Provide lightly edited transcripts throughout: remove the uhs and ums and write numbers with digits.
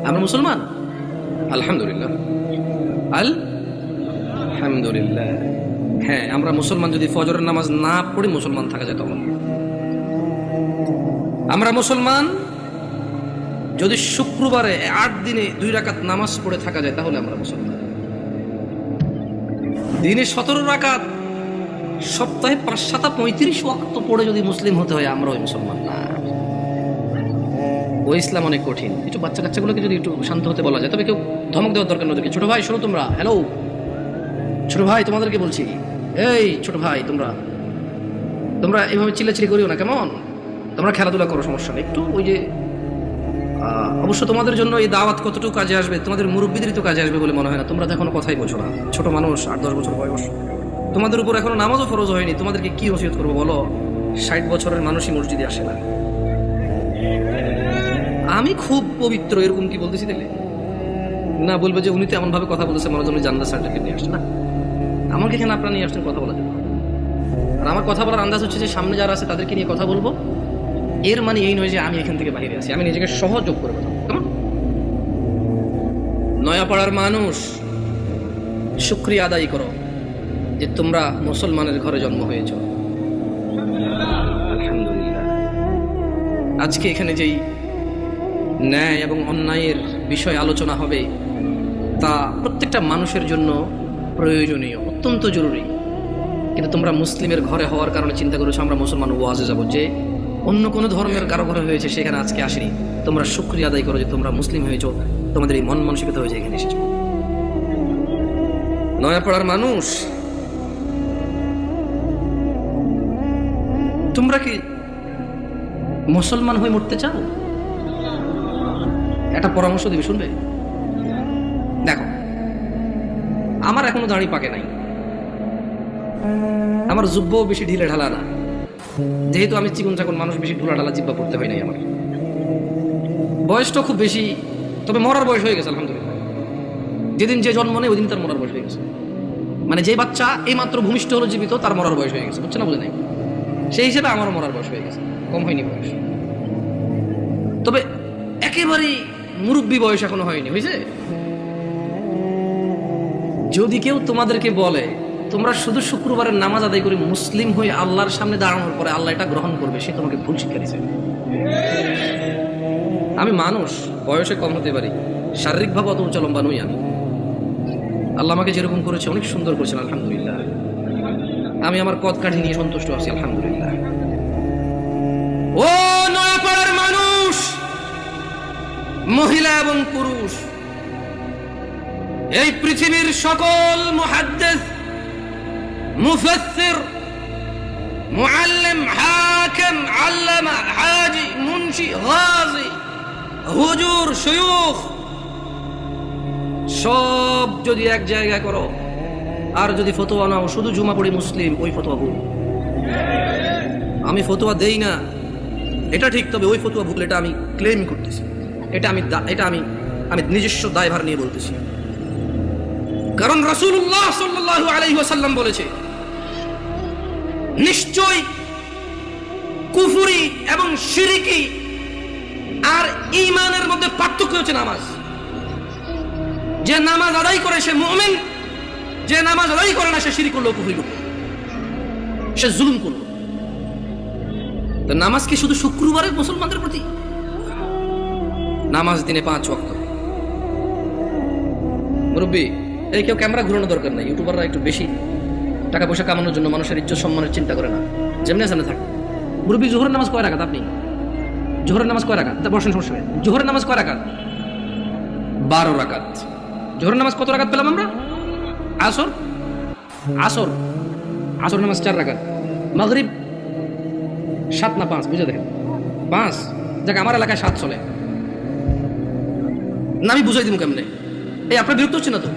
আমরা মুসলমান, আলহামদুলিল্লাহ, আলহামদুলিল্লাহ। হ্যাঁ, আমরা মুসলমান যদি ফজরের নামাজ না পড়ি মুসলমান থাকা যায় তখন। আমরা মুসলমান যদি শুক্রবারে 8 দিনে 2 রাকাত নামাজ পড়ে থাকা যায় তাহলে আমরা মুসলমান। দিনে 17 রাকাত, সপ্তাহে 5-7-35 ওয়াক্ত পড়ে যদি মুসলিম হতে হয় আমরা ওই মুসলমান না। ওই ইসলাম অনেক কঠিন। একটু বাচ্চা কাচ্চাগুলোকে যদি একটু শান্ত হতে বলা যায়, তবে কেউ ধমক দেওয়ার দরকার নয়। ছোট ভাই শোনো, তোমরা, হ্যালো ছোট ভাই, তোমাদেরকে বলছি, এই ছোট ভাই, তোমরা এইভাবে চিল্লাচিল্লি করিও না, কেমন? তোমরা খেলাধুলা করো, সমস্যা নেই। একটু ওই যে অবশ্য তোমাদের জন্য এই দাওয়াত কতটুকু কাজে আসবে, তোমাদের মুরব্বীদেরই তো কাজে আসবে বলে মনে হয় না। তোমরা তো এখনো কথাই বোঝো না, ছোট মানুষ, 8-10 বছর বয়স। তোমাদের উপর এখনো নামাজও ফরজ হয়নি। তোমাদেরকে কি ওসিয়ত করবো বলো? 60 বছরের মানুষই মসজিদে আসে না। আমি খুব পবিত্র এরকম কি বলতেছি তাহলে? না, বলবে যে উনি তো এমন ভাবে কথা বলতেছে মনে হয় জান্নাত সার্টিফিকেট নিয়ে আসছে। না, আমাকে এখানে আপনারা নিয়ে আসছেন কথা বলার জন্য। আর আমার কথা বলার আন্দাজ হচ্ছে যে সামনে যারা আছে তাদেরকে নিয়ে কথা বলবো। এর মানে এই নয় যে আমি এখান থেকে বাইরে আছি, আমি নিজেকে সহযোগ করে কথা। কেমন? নয়াপাড়ার মানুষ, শুকরিয়া আদায় করো যে তোমরা মুসলমানের ঘরে জন্ম হয়েছ, আলহামদুলিল্লাহ। আজকে এখানে যেই ন্যায় এবং অন্যায়ের বিষয় আলোচনা হবে তা প্রত্যেকটা মানুষের জন্য প্রয়োজনীয়, অত্যন্ত জরুরি। কিন্তু তোমরা মুসলিমের ঘরে হওয়ার কারণে চিন্তা করেছো আমরা মুসলমান ওয়াজে যাবো, যে অন্য কোনো ধর্মের কারো ঘরে হয়েছে সেখানে আজকে আসেনি। তোমরা শুকরিয়া আদায় করো যে তোমরা মুসলিম হয়েছো, তোমাদের এই মন মানসিকতা হয়েছে এখানে এসেছো। নয়াপাড়ার মানুষ, তোমরা কি মুসলমান হয়ে মরতে চাও? একটা পরামর্শ দিবে, শুনবে? দেখো, আমার এখনো দাড়ি পাকে নাই, আমার জুব্বও বেশি ঢিলে ঢালা না, যেহেতু আমি চিকন চাকন মানুষ, বেশি ঢোলা ঢালা জিব্বা পড়তে হয় নাই আমার। বয়সটা খুব বেশি, তবে মরার বয়স হয়ে গেছে আলহামদুলিল্লাহ। যেদিন যে জন্ম নেই ওই দিন তার মরার বয়স হয়ে গেছে। মানে যে বাচ্চা এই মাত্র ভূমিষ্ঠ হলো জীবিত, তার মরার বয়স হয়ে গেছে, বুঝছে না? বুঝে নাই? সেই হিসেবে আমারও মরার বয়স হয়ে গেছে, কম হয়নি বয়স। তবে একেবারেই মুরব্বী বয়স এখনো হয়নি, হয়েছে? যদি কেউ তোমাদেরকে বলে তোমরা শুধু শুক্রবারের নামাজ আদায় করে মুসলিম হয়ে আল্লাহর সামনে দাঁড়ানোর পরে আল্লাহ এটা গ্রহণ করবে, সে তোমাকে ভুল শিক্ষা দিচ্ছে। আমি মানুষ, বয়সে কম হতে পারি, শারীরিকভাবে অত উঁচা লম্বা নই আমি। আল্লাহ আমাকে যেরকম করেছে অনেক সুন্দর করেছেন আলহামদুলিল্লাহ। আমি আমার কদ কাঠি নিয়ে সন্তুষ্ট আছি আলহামদুলিল্লাহ। ও নয়াপাড়ার মানুষ, মহিলা এবং পুরুষ, এই পৃথিবীর সকল মুহাদ্দিস, মুফাসসির, মুআল্লিম, হাকিম, আল্লামা, হাজি, মুন্সি, গাজী, হুজুর, শায়খ, সব যদি এক জায়গায় করো আর যদি ফতোয়া নাও শুধু জুমা পড়ি মুসলিম, ওই ফতোয়া ভুল। আমি ফতোয়া দেই না এটা ঠিক, তবে ওই ফতোয়া ভুল, এটা আমি ক্লেম করতেছি, এটা আমি নিজস্ব দায়ভার নিয়ে বলতেছি। কারণ রাসূলুল্লাহ সাল্লাল্লাহু আলাইহি ওয়াসাল্লাম বলেছে, নিশ্চয় কুফরি এবং শিরকি আর ঈমানের মধ্যে পার্থক্য হচ্ছে নামাজ। যে নামাজ আদায় করে সে মুমিন, যে নামাজ আদায় করে না সে শিরক করলো, কুফরি করলো, সে জুলুম করলো। তো নামাজ কি শুধু শুক্রবারে মুসলমানদের প্রতি? নামাজ দিনে 5 ওয়াক্ত। মুরব্বী, এই কেউ ক্যামেরা ঘুরানোর দরকার নাই। ইউটিউবাররা একটু বেশি টাকা পয়সা কামানোর জন্য মানুষের ইজ্জত সম্মানের চিন্তা করে না, যেমনি সামনে থাকে। মুরব্বী, জোহরের নামাজ কয় রাকাত? আপনি জোহরের নামাজ কয় রাকাত? বসেন, সমস্যা নেই। জোহরের নামাজ কয় রাকাত? 12 রাকাত। জোহরের নামাজ কত রাকাত পেলাম আমরা? আসর নামাজ 4 রাকাত। মাগরিব 7 না 5? বুঝে দেখেন, 5। যাক, আমার এলাকায় 7 চলে না, আমি বুঝাই দিব কেমনে। এই আপনার বিরক্ত হচ্ছে না তো?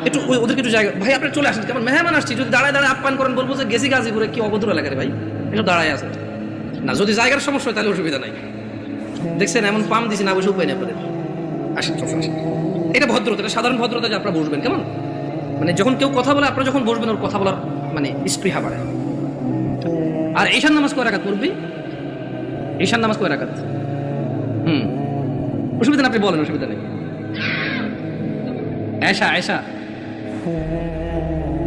একটু ওদেরকে একটু জায়গা, ভাই আপনি চলে আসেন, কেমন মেহমান আসছি, যদি দাঁড়ায় দাঁড়ায় আপ্যায়ন করেন বলবো যে গেছি গাজীপুরে, কি অভদ্র এলাকা রে ভাই, এসব দাঁড়ায় আসেন না। যদি জায়গার সমস্যা হয় তাহলে অসুবিধা নাই। দেখছেন এমন পাম দিছি না, বসে উপায় নেই আপনাদের। আসেন, আসেন। এটা ভদ্রতা, এটা সাধারণ ভদ্রতা যে আপনারা বসবেন। কেমন মানে যখন কেউ কথা বলে আপনারা যখন বসবেন, ওর কথা বলার মানে স্পৃহা বাড়ে। আর ঈশান নামাজ কয় রাকাত পড়বি? ঈশান নামাজ কয় রাকাত? অসুবিধা নেই, আপনি বলেন, অসুবিধা নেই। এশা এশা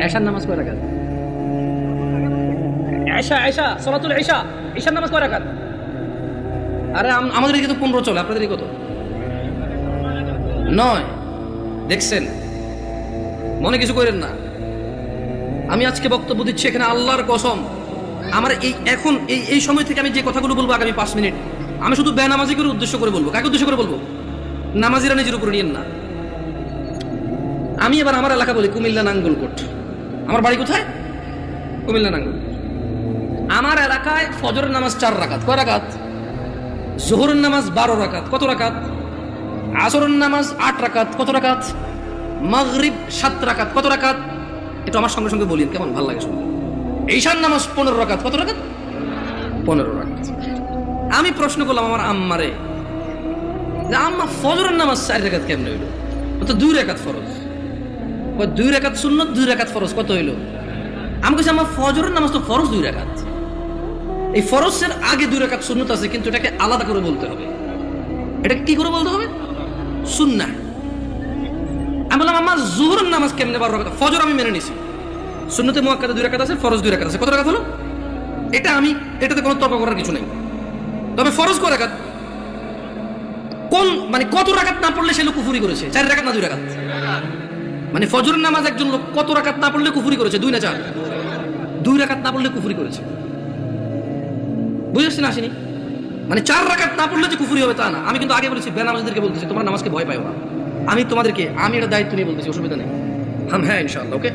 এশার নামাজ কয় রাকাত? এশা এশা সালাতুল এশা, এশার নামাজ কয় রাকাত? আরে আমাদের এদিকে তো 15 চলে, আপনাদের এদিকে কত? 9। দেখছেন, মনে কিছু করেন না। আমি আজকে বক্তব্য দিচ্ছি এখানে আল্লাহর কসম, আমার এই সময় থেকে আমি যে কথাগুলো বলবো আগামী 5 মিনিট, আমি শুধু বেনামাজিকে উদ্দেশ্য করে বলবো। কাকে উদ্দেশ্য করে বলবো? নামাজিরা নিজের উপর নিয়েন না। আমি এবার আমার এলাকা বলি, কুমিল্লা নাঙ্গলকোট। আমার বাড়ি কোথায়? কুমিল্লা নাঙ্গলকোট। আমার এলাকায় ফজরের নামাজ 4 রাকাত। কয় রাকাত? জোহরের নামাজ 12 রাকাত। কত রাকাত? আসরের নামাজ 8 রাকাত। কত রাকাত? মাগরিব 7 রাকাত। কত রাকাত? একটু আমার সঙ্গে সঙ্গে বলিন, কেমন ভালো লাগে শুনতে। ঈশার নামাজ 15 রাকাত। কত রাকাত? 15 রাকাত। আমি প্রশ্ন করলাম আমার আম্মারে, যে আম্মা ফজরের নামাজ 4 রাকাত কেমনে হইল? তো 2 রাকাত ফরজ। 2 রাকাত সুন্নত, 2 রাকাত ফরজ। কত হইল? আমি বলছি আম্মা ফজরের নামাজ তো ফরজ 2 রাকাত। এই ফরজের আগে 2 রাকাত সুন্নত আছে, কিন্তু এটাকে আলাদা করে বলতে হবে। এটাকে কি করে বলতে হবে? সুন্নাহ। আমি বললাম আম্মা জোহরের নামাজ কেমনে 12 রাকাত? ফজর আমি মেনে নিছি, সুন্নতে মুআক্কাদা 2 রাকাত আছে, ফরজ 2 রাকাত আছে। কত রাকাত হলো? এটাতে কোনো তর্ক করার কিছু নেই। তবে ফরজ কয় রাকাত? মানে কত রাকাত না পড়লে সে লোক কুফরি করেছে? 4 রাকাত না 2 রাকাত? মানে ফজরের নামাজ একজন লোক কত রাকাত না পড়লে কুফরি করেছে? 2 না 4? 2 রাকাত না পড়লে কুফরি করেছে। বুঝেছেন? আসেনি? মানে 4 রাকাত না পড়লে যে কুফরি হবে তা না। আমি কিন্তু আগে বলেছি, বেনামাজিদেরকে বলতেছি তোমরা নামাজকে ভয় পাও না। আমি এটা দায়িত্ব নিয়ে বলতেছি, অসুবিধা নেই। হ্যাঁ ইনশাআল্লাহ, ওকে।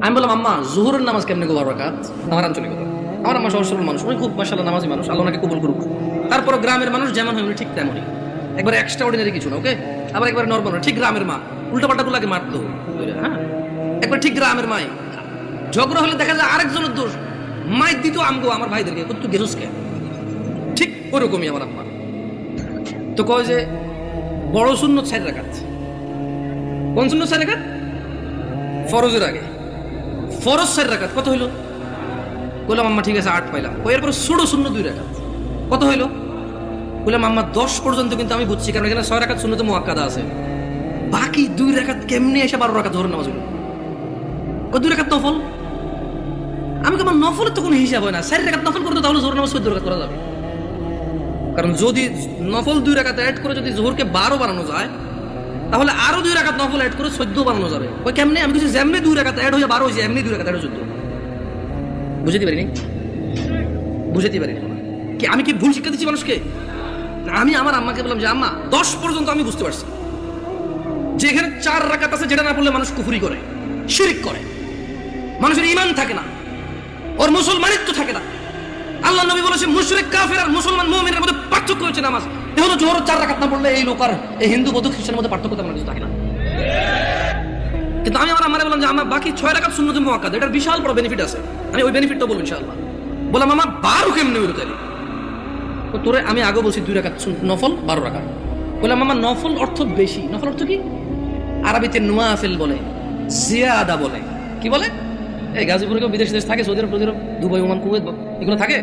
আমি বললাম আম্মা জোহরের নামাজ কেমনে 12 রাকাত? আমার আঞ্চলিকতা। আমার আম্মা সহজ সরল মানুষ, উনি খুব মাশাআল্লাহ নামাজি মানুষ, আল্লাহ ওনাকে কবুল করুক। তারপর গ্রামের মানুষ যেমন হয় উনি ঠিক তেমনই, একবার এক্সট্রা অর্ডিনারি কিছু না, ওকে। আবার একবার নরমাল, ঠিক গ্রামের মা। উল্টাপাল্টা গুলাকে মারতো, হ্যাঁ। একবার ঠিক গ্রামের মাই, ঝগড়া হলে দেখা যায় আরেকজনের দোষ, মাই দিত আমগো আমার ভাইদেরকে, তুই গেছস কে? ঠিক ওরকমই আমার আম্মা। তো কয় যে বড় সুন্নত 4 রাকাত। কোন সুন্নত 4 রাকাত? ফরজের আগে ফরজ 4 রাকাত। কত হইল? বললাম আম্মা ঠিক আছে 8 পাইলাম। এরপর ছোট শূন্য 2 রাকাত। কত হইল? বললাম আম্মা 10 পর্যন্ত কিন্তু আমি বুঝছি, কারণ এখানে 6 রাকাত সুন্নতে মুআক্কাদা আছে। বাকি 2 রাকাত কেমনে এসে 12 রাকাত জোহরের নামাজ হইল? 2 রাকাত নফল। আমি আমার নফলের তো কোনো হিসাব হয় না। 4 রাকাত নফল করতে তাহলে জোহরের নামাজ 14 রাকাত করা যাবে। কারণ যদি নফল 2 রাকাত অ্যাড করে যদি জোহরকে 12 বানানো যায়, তাহলে আরো 2 রাকাত নফল অ্যাড করে 14 বানানো যাবে। ওই কেমনে? আমি কিছু যেমনি 2 রাকাত অ্যাড হয়ে 12 হয়েছে, এমনি 2 রাকাত অ্যাড হয়ে 14। বুঝতে পারিনি কি? আমি কি ভুল শিক্ষা দিচ্ছি মানুষকে? আমি আমার আম্মাকে বললাম যে আম্মা 10 পর্যন্ত আমি বুঝতে পারছি যে এখানে 4 রাকাত আছে, যেটা না পড়লে মানুষ কুফরি করে, শিরক করে, মানুষের ঈমান থাকে না, ওর মুসলমানিত্ব থাকে না। আল্লাহ নবী বলেছেন মুশরিক কাফের আর মুসলমান মুমিনের মধ্যে পার্থক্য হচ্ছে নামাজ। এহলো জোহর 4 রাকাত না পড়লে এই লোক আর এই হিন্দু বৌদ্ধ খ্রিস্টানের মধ্যে পার্থক্য তেমন কিছু থাকে না। কিন্তু আমি আমার আম্মারে বললাম যে আমার বাকি 6 রাকাত সুন্নতে মুআক্কাদা, এটার বিশাল বড় বেনিফিট আছে, আমি ওই বেনিফিটটা বলবো ইনশাআল্লাহ। বললাম আমার 12 কেমনে হইল তাহলে? তোরে আমি আগে বলছি 2 রাকাত নফল 12 রাকাত। বললাম আমার নফল অর্থ বেশি। নফল অর্থ কি? আরবিতে নওয়াফিল বলে, জিয়াদা বলে। কি বলে? এই গাজীপুরে কেউ বিদেশ দেশ থাকে, সৌদি আরব, দুবাই, ওমান, কুয়েত, এগুলো থাকে।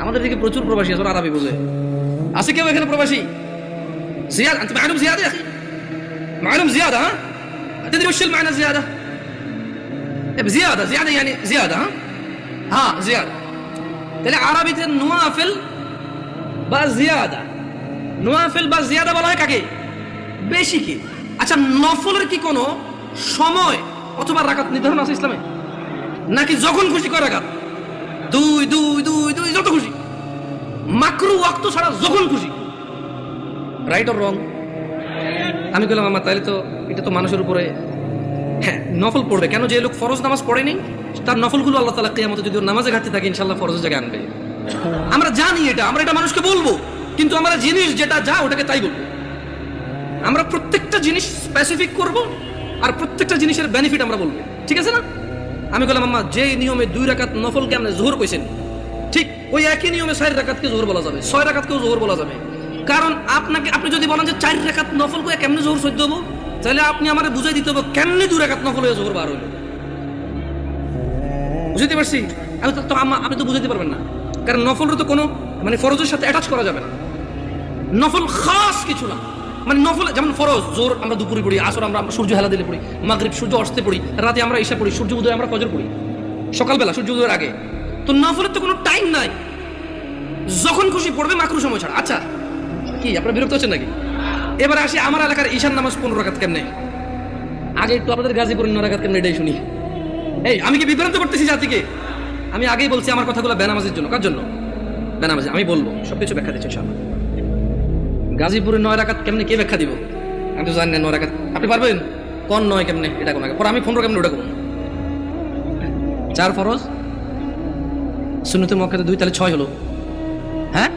আমাদের দিকে প্রচুর প্রবাসী আছে, আরবি বোঝে। আছে কেউ এখানে প্রবাসী? জিয়াদা انت معلوم زياده يا اخي معلوم زياده ها تدري وش المعنى زياده زياده يعني زياده ها زياده তাহলে আরবিতে নওয়াফিল বা জিয়াদা, নওয়াফিল বা জিয়াদা বলা হয় কাকে? বেশি কি? আচ্ছা নফলের কি কোনো সময় অথবা রাকাত নির্ধারণ আছে ইসলামে? নাকি যখন খুশি করে রাকাত? 2 2 2 2 যত খুশি, মাকরু ওয়াক্ত ছাড়া যখন খুশি। Right or wrong? আমি বললাম আমার তাহলে তো এটা তো মানুষের উপরে, হ্যাঁ নফল পড়বে কেন? যে লোক ফরজ নামাজ পড়েনি তার নফলগুলো আল্লাহ তাআলা কিয়ামতে যদি নামাজে ঘাটতি থাকে ইনশাআল্লাহ ফরজের জায়গায় আনবে। আমরা জানি এটা, আমরা এটা মানুষকে বলবো, কিন্তু আমরা জিনিস যেটা যা ওটাকে তাই বলবো। আমরা প্রত্যেকটা জিনিস স্পেসিফিক করব আর প্রত্যেকটা জিনিসের বেনিফিট আমরা বলবো, ঠিক আছে না? আমি বললাম আম্মা যে নিয়মে 2 রাকাত নফলকে আপনি জোহর কইছেন, ঠিক ওই একই নিয়মে 4 রাকাতকে জোহর বলা যাবে, 6 রাকাতকেও জোহর বলা যাবে। কারণ আপনি যদি বলেন যে 4 রাকাত নফল করে কেমনে জোহর সহ্য হবো, তাহলে আপনি আমারে বুঝাই দিতে হবে কেমনে 2 রাকাত নফল হয়ে জোহর বার হইল। বুঝতে পারছি? আমি তো আম্মা আপনি তো বুঝাইতে পারবেন না, কারণ নফলের তো কোনো মানে ফরজের সাথে অ্যাটাচ করা যাবে না। নফল খাস কিছু না, মানে নফল যেমন ফরজ জোর আমরা দুপুরে পড়ি, আসর আমরা সূর্য হেলা দিলে পড়ি, মাগরিব সূর্য অস্তে পড়ি, রাতে আমরা ঈশা পড়ি, সূর্য উদয় আমরা ফজর পড়ি সকালবেলা সূর্য উদয়ের আগে। তো নফলের তো কোনো টাইম নাই, যখন খুশি পড়বে মাকরু সময় ছাড়া। আচ্ছা কি আপনারা বিরক্ত হচ্ছেন নাকি? এবারে আসি আমার এলাকার ঈশার নামাজ 15 রাকাত কেমনে। আগে একটু আপনাদের গাজীপুরের 9 রাকাত কেমনে এটাই শুনি। এই আমি কি বিভ্রান্ত করতেছি জাতিকে? আমি আগেই বলছি আমার কথাগুলো বেনামাজের জন্য। কার জন্য? বেনামাজি। আমি বলবো সবকিছু ব্যাখ্যা দিচ্ছি ইনশাআল্লাহ। গাজীপুরের 9 রাকাত কেমনে কে ব্যাখ্যা দিব? আমি তো জানি না 9 রাকাত। আপনি পারবেন? কোন 9 কেমনে এটা কোন আগে পরে আমি 15 কেমনে ওটা কোন? 4 ফরজ সুন্নতে মুআক্কাদা 2 তাহলে 6 হলো। হ্যাঁ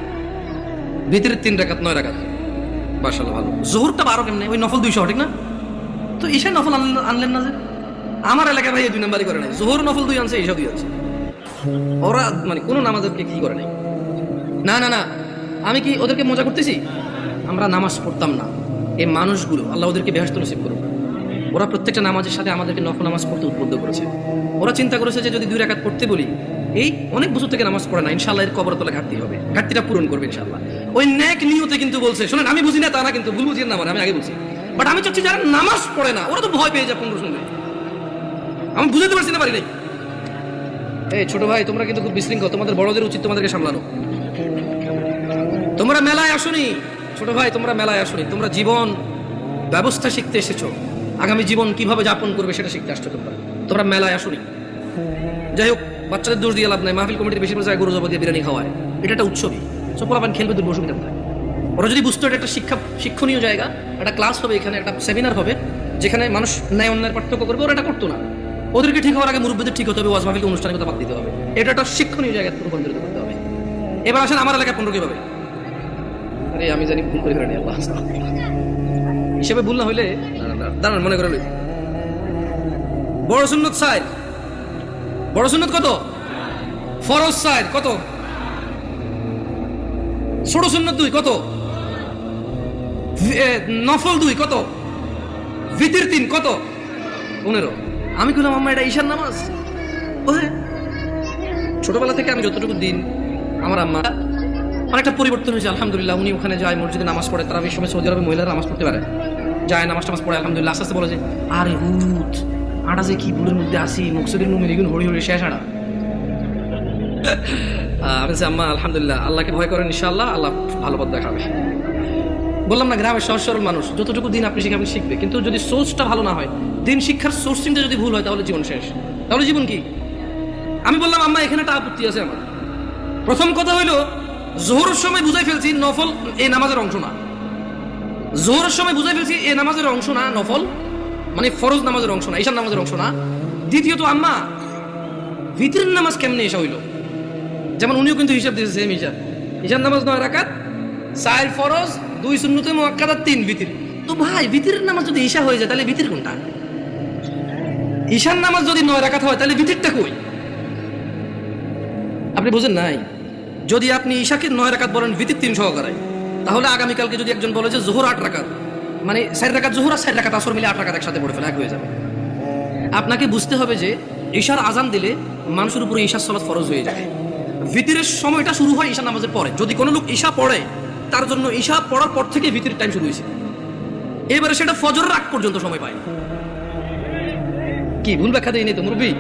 ভিতরে 3 রাকাত 9 রাকাত মাশাআল্লাহ ভালো। যোহরটা 12 কেমনে? ওই নফল 200 ঠিক না? তো ঈশা নফল আনলেন না যে? আমার এলাকায় ভাই 2 নাম্বারই করে নাই, যোহর নফল 2 আনছে, ঈশা 2 আনছে। ওরা মানে কোনো নামাজকে কি করে নাই। না না না আমি কি ওদেরকে মজা করতেছি? আমরা নামাজ পড়তাম না, এই মানুষগুলো আল্লাহ ওদেরকে বেহেশত নসিব করুক, ওরা প্রত্যেকটা নামাজের সাথে আমাদেরকে নফল নামাজ পড়তে উদ্বুদ্ধ করেছে। ওরা চিন্তা করেছে যে যদি 2 রাকাত পড়তে বলি, এই অনেক বছর থেকে নামাজ পড়ে না, ইনশাআল্লাহ এর কবরের তলে ঘাটতি হবে, ঘাটতিটা পূরণ করবে ইনশাআল্লাহ। ওই নেক নিয়তে কিন্তু বলছে। শুনেন আমি বুঝি না তা না, কিন্তু ভুল বুঝিয়ে না, মানে আমি আগে বলছি, বাট আমি চাচ্ছি যারা নামাজ পড়ে না ওরা তো ভয় পেয়ে যায় 15 শুনলে। আমি বুঝতে পারছি না, পারি নাই। এই ছোট ভাই তোমরা কিন্তু খুব বিশৃঙ্খল, তোমাদের বড়দের উচিত তোমাদেরকে সামলানো। তোমরা মেলায় আসোনি ছোট ভাই, তোমরা মেলায় আসোনি, তোমরা জীবন ব্যবস্থা শিখতে এসেছো, আগামী জীবন কিভাবে যাপন করবে সেটা শিখতে আসছো। তোমরা মেলায় আসোনি। যাই হোক, বাচ্চাদের দোষ দিয়ে লাভ নাই, মাহফিল কমিটির বেশিরভাগ জায়গায় গরু জবা দিয়ে বিরিয়ানি খাওয়ায়, এটা একটা উৎসবই, সব পোলাপান খেলবে, দুর্ব অসুবিধা কোথায়? ওরা যদি বুঝতো এটা একটা শিক্ষণীয় জায়গা, একটা ক্লাস হবে এখানে, একটা সেমিনার হবে যেখানে মানুষ ন্যায় অন্যায়ের পার্থক্য করবে, ওরা এটা করতো না। ওদেরকে ঠিক হওয়ার আগে মুরব্বীদের ঠিক হতে হবে, ওয়াজ মাহফিল অনুষ্ঠানের কথা বাদ দিতে হবে, এটা একটা শিক্ষণীয় জায়গায় রূপান্তরিত করতে হবে। এবার আসেন আমার এলাকায় 15 কিভাবে? আরে আমি জানি ভুল করে ফেলেনি, আল্লাহ হিসেবে ভুল না হইলে দাঁড়ান মনে করে লই। বড় সুন্নত সাইড, বড় সুন্নত কত? ফরজ সাইড কত? ছোট সুন্নত 2 কত? নফল 2 কত? ভিতর 3 কত? 15। আমি বললাম আম্মা এটা ঈশার নামাজ। ছোটবেলা থেকে আমি যতটুকু দিন, আমার আম্মা অনেকটা পরিবর্তন হয়েছে আলহামদুলিল্লাহ। উনি ওখানে যায়, মসজিদে নামাজ পড়ে, তারা এই সময় সৌদি আরবে মহিলারা নামাজ পড়তে পারে, যায় নামাজ টামাজ পড়ে আলহামদুলিল্লাহ। আস্তে আস্তে বলে যে আরে হুত আটা যে কি ভুলের মধ্যে আসি, মুকসুদের নুমে লিগুন হরি হরি শেষ আড়া। আমি বলছি আম্মা আলহামদুলিল্লাহ, আল্লাহকে ভয় করেন, ইনশাআল্লাহ আল্লাহ ভালো পথ দেখাবে। বললাম না গ্রামের সহজ সরল মানুষ, যতটুকু দিন আপনি শিখাবেন শিখবে, কিন্তু যদি সোর্সটা ভালো না হয়, দিন শিক্ষার সোর্সিংটা যদি ভুল হয়, তাহলে জীবন শেষ। তাহলে জীবন কি? আমি বললাম আম্মা এখানে একটা আপত্তি আছে আমার। প্রথম কথা হইলো জোহরের সময় বুঝাই ফেলছি নফল এই নামাজের অংশ না। জোহরের সময় বুঝাই ফেলছি এই নামাজের অংশ না, নফল মানে ফরজ নামাজের অংশ না, ঈশার নামাজের অংশ না। দ্বিতীয়ত আম্মা ভিতরের নামাজ কেমনে ঈশা হইল? যেমন উনিও কিন্তু হিসাব দিয়েছে সেম ঈশা। ঈশার নামাজ 9 রাকাত, 4 ফরজ, 2 সুন্নতে মুআক্কাদা, 3 ভিতর। তো ভাই ভিতরের নামাজ যদি ঈশা হয়ে যায় তাহলে ভিতর কোনটা? ঈশার নামাজ যদি 9 রাকাত হয় তাহলে ভিতরটা কই? আপনি বুঝেন নাই? যদি আপনি ঈশাকে 9 রাকাত বলেন, ভিতর 3 সহকারে, তাহলে আগামীকালকে যদি একজন বলে যে জোহর 8 রাকাত, মানে 4 রাকাত জোহর আর 4 রাকাত আসর মিলে 8 রাকাত একসাথে পড়ে ফেলে, এক হয়ে যাবে। আপনাকে বুঝতে হবে যে ঈশার আজান দিলে মানুষের উপরে ঈশার সালাত ফরজ হয়ে যায়। ভিতরের সময়টা শুরু হয় ঈশা নামাজের পরে। যদি কোনো লোক ঈশা পড়ে, তার জন্য ঈশা পড়ার পর থেকে ভিতরের টাইম শুরু হয়েছে, এবারে সেটা ফজরের আগ পর্যন্ত সময় পায়। কি ভুল ব্যাখ্যা দেয়নি তো মুরব্বী?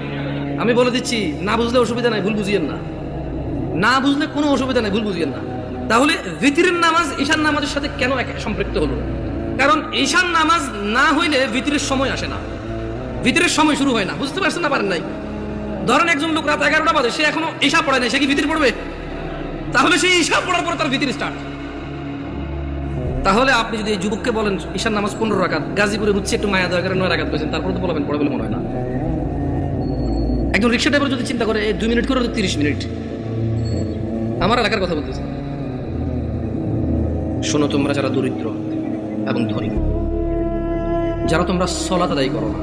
আমি বলে দিচ্ছি, না বুঝলে অসুবিধা নাই, ভুল বুঝিয়েন না। না বুঝলে কোনো অসুবিধা নাই, ভুল বুঝিয়েন না। তাহলে ভিতরের নামাজ ঈশার নামাজের সাথে কেন সম্পৃক্ত হলো? কারণ ঈশার নামাজ না হইলে ভিতরের সময় আসে না, ভিতরের সময় শুরু হয় না। বুঝতে পারছেন না? পারেন নাই? ধরেন একজন লোক রাত 11টা বাজে, সে এখনো ঈশা পড়ে নাই, সে কি ভিতর পড়বে? তাহলে সে ঈশা পড়ার পরে তার ভিতর স্টার্ট। তাহলে আপনি যদি এই যুবককে বলেন ঈশার নামাজ 15 রাকাত, গাজীপুরে হচ্ছে একটু মায়া দয়া করে 9 রাকাত পেয়েছেন, তারপরে তো বলবেন পড়ে বলে মনে হয় না। একজন রিক্সা ড্রাইভার যদি চিন্তা করে 2 মিনিট করে 30 মিনিট, আমার এলাকার কথা বলতেছে। শোনো তোমরা যারা দরিদ্র এবং ধনী, যারা তোমরা সালাত আদায় করো না,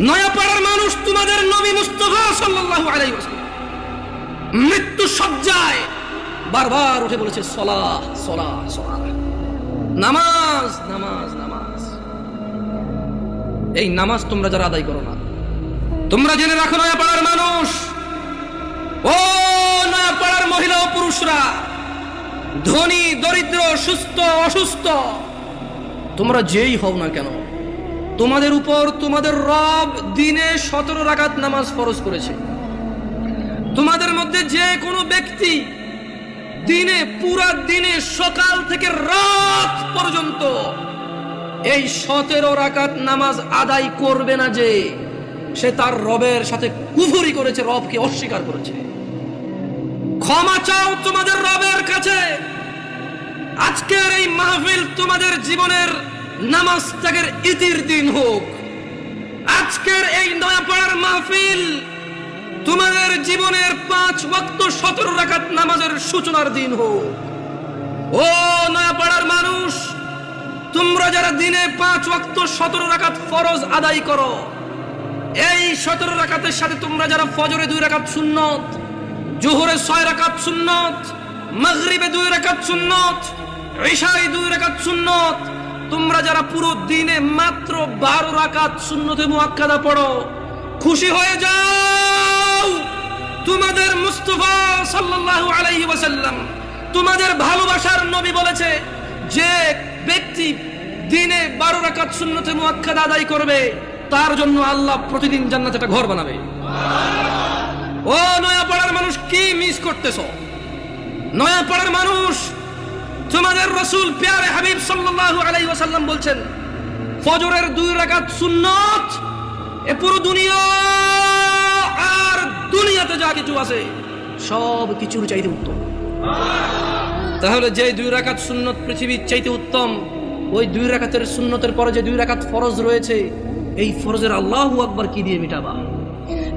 নয়াপাড়ার মানুষ তোমাদের নবী মুস্তাফা সাল্লাল্লাহু আলাইহি ওয়াসাল্লাম মৃত্যু সজ্জায় বারবার উঠে বলেছে সালাহ সালাহ সালাহ, নামাজ নামাজ নামাজ। এই নামাজ তোমরা যারা আদায় করো না, তোমরা জেনে রাখো নয়াপাড়ার মানুষ, ও নয়াপাড়ার মহিলা ও পুরুষরা, ধনী দরিদ্র, সুস্থ অসুস্থ, তোমরা যেই হও না কেন, তোমাদের উপর তোমাদের রব দিনে 17 রাকাত নামাজ ফরজ করেছে। তোমাদের মধ্যে যে কোনো ব্যক্তি দিনে, পুরা দিনে সকাল থেকে রাত পর্যন্ত এই 17 রাকাত নামাজ আদায় করবে না, যে সে তার রবের সাথে কুফরি করেছে, রবকে অস্বীকার করেছে। ক্ষমা চাও তোমাদের রবের কাছে। আজকের এই মাহফিল তোমাদের জীবনের নামাজ ত্যাগের ইতির দিন হোক। আজকের এই নয়াপাড়ার মাহফিল তোমাদের জীবনের 5 ওয়াক্ত 17 রাকাত নামাজের সূচনার দিন হোক। ও নয়াপাড়ার মানুষ, তোমরা যারা দিনে 5 ওয়াক্ত 17 রাকাত ফরজ আদায় করো, এই 17 রাকাতের সাথে তোমরা যারা ফজরে 2 রাকাত সুন্নত, জোহরে 6 রাকাত সুন্নত, মাগরিবে 2 রাকাত সুন্নত, ইশায় 2 রাকাত সুন্নত, তোমরা যারা পুরো দিনে মাত্র 12 রাকাত সুন্নতে মুআক্কাদা পড়ো, খুশি হয়ে যাও। তোমাদের মুস্তাফা সাল্লাল্লাহু আলাইহি ওয়াসাল্লাম, তোমাদের ভালোবাসার নবী বলেছে, যে ব্যক্তি দিনে 12 রাকাত সুন্নতে মুআক্কাদা আদায় করবে, তার জন্য আল্লাহ প্রতিদিন জান্নাতে একটা ঘর বানাবে। ও নয়াপাড়ার মানুষ, কি মিস করতেছো? নয়াপাড়ার মানুষ, তোমাদের রাসূল প্যারে হাবিব সাল্লাল্লাহু আলাইহি ওয়াসাল্লাম বলছেন, ফজরের 2 রাকাত সুন্নত এ পুরো দুনিয়া আর দুনিয়াতে যা কিছু আছে সব কিছুর চাইতে উত্তম। তাহলে যে 2 রাকাত সুন্নত পৃথিবীর চাইতে উত্তম, ওই 2 রাকাতের সুন্নতের পরে যে 2 রাকাত ফরজ রয়েছে, এই ফরজের আল্লাহু আকবার কি দিয়ে মিটাবা?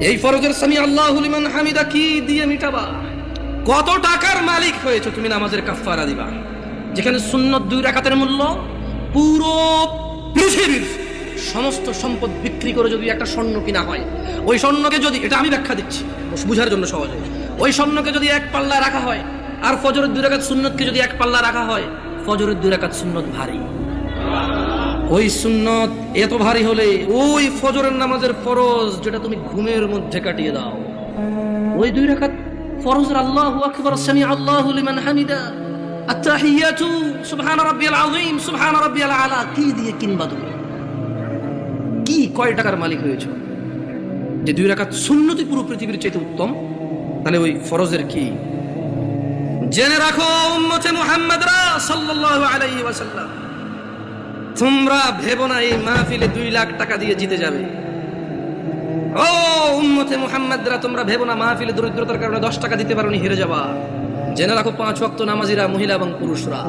এই ফরজের সামি আল্লাহু লিমান হামিদা কি দিয়ে মিটাবা? কত টাকার মালিক হয়েছে তুমি নামাজের কাফারা দিবা, যেখানে সুন্নত 2 রাকাতের মূল্য পুরো পৃথিবীর সমস্ত সম্পদ বিক্রি করে যদি একটা স্বর্ণ কিনা হয়, ওই স্বর্ণকে যদি, এটা আমি ব্যাখ্যা দিচ্ছি বুঝার জন্য সহজে, ওই স্বর্ণকে যদি এক পাল্লা রাখা হয় আর ফজরের 2 রাকাত সুন্নতকে যদি এক পাল্লা রাখা হয়, ফজরের 2 রাকাত সুন্নত ভারী। ওই সুন্নত এত ভারী হলে ওই ফজরের নামাজের ফরজ যেটা তুমি ঘুমের মধ্যে কাটিয়ে দাও, ওই 2 রাকাত ফরজের আল্লাহু আকবার, সামি আল্লাহু লিমান হামিদা, আত-তাহিয়াতু সুবহান রাব্বিয়াল আযীম, সুবহান রাব্বিয়াল আলা কি দিয়ে কিনবা তুমি? কি কয় টাকার মালিক হয়েছে? যে 2 রাকাত সুন্নতই পুরো পৃথিবীর চাইতে উত্তম, তাহলে ওই ফরজের কি? জেনে রাখো উম্মতে মুহাম্মাদরা সাল্লাল্লাহু আলাইহি ওয়াসাল্লাম, তোমরা ভেবো না এই মাহফিলে 2 লাখ টাকা দিয়ে জিতে যাবে। ও উম্মতে মুহাম্মাদরা, তোমরা ভেবো না মাহফিলে দরিদ্রতার কারণে 10 টাকা দিতে পারোনি হেরে যাবা। জেনে রাখো 5 ওয়াক্ত নামাজিরা, মহিলা এবং পুরুষরা,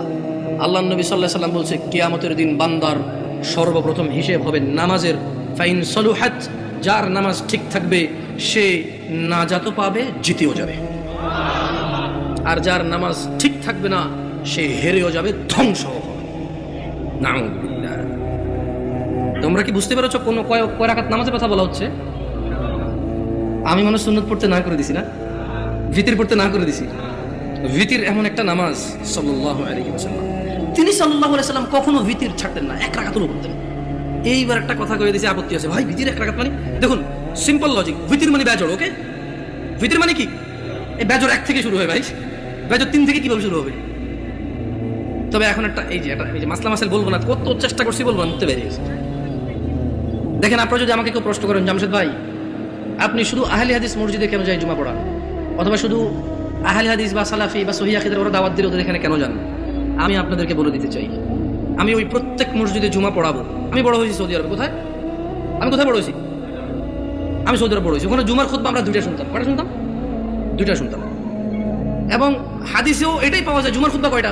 আল্লাহর নবী সাল্লাল্লাহু আলাইহি ওয়াসাল্লাম বলছে, কিয়ামতের দিন বান্দার সর্বপ্রথম হিসেব হবে নামাজের। ফাইন সলুহাত, যার নামাজ ঠিক থাকবে সে নাজাতও পাবে, জিতেও যাবে। আর যার নামাজ ঠিক থাকবে না সে হেরেও যাবে, ধ্বংস হবে। নাউযুবিল্লাহ। তোমরা কি বুঝতে পেরেছো কোন কয় রাকাত নামাজের কথা বলা হচ্ছে? আমি মনে সুন্নত পড়তে না করে দিছি না, ভিতির পড়তে না করে দিছি। ভিতির এমন একটা নামাজ, সাল্লাল্লাহু আলাইহি ওয়াসাল্লাম, তিনি সাল্লাল্লাহু আলাইহি ওয়াসাল্লাম কখনো ভিতির ছাড়তেন না, 1 রাকাতও পড়তেন। এইবার একটা কথা কয়ে দিয়েছে, আপত্তি আছে ভাই, ভিতির 1 রাকাত মানে? দেখুন সিম্পল লজিক, ভিতির মানে বেজর, ওকে? ভিতির মানে কি? এই বেজর 1 থেকে শুরু হয় ভাই, বেজর 3 থেকে কিভাবে শুরু হবে? তবে এখন একটা এই যে মাসলা মাসাইল বলবো না, কত চেষ্টা করছি বলবো না, মুক্তি বেরিয়েছে। দেখেন, আপনারা যদি আমাকে কেউ প্রশ্ন করেন, জামশেদ ভাই আপনি শুধু আহলে হাদিস মসজিদে কেন যায় জুমা পড়ান, অথবা শুধু আহলে হাদিস বা সালাফি বা সহিহ আকীদার ওরা দাওয়াত দিলে ওদের এখানে কেন যান, আমি আপনাদেরকে বলে দিতে চাই, আমি ওই প্রত্যেক মসজিদে জুমা পড়াবো। আমি বড় হয়েছি সৌদি আরবে। কোথায়? আমি কোথায় বড় হয়েছি? আমি সৌদি আরবে বড় হয়েছি। ওখানে জুমার খুতবা আমরা 2টা শুনতাম। কয়টা শুনতাম? 2টা শুনতাম। এবং হাদিসেও এটাই পাওয়া যায়, জুমার খুতবা কয়টা?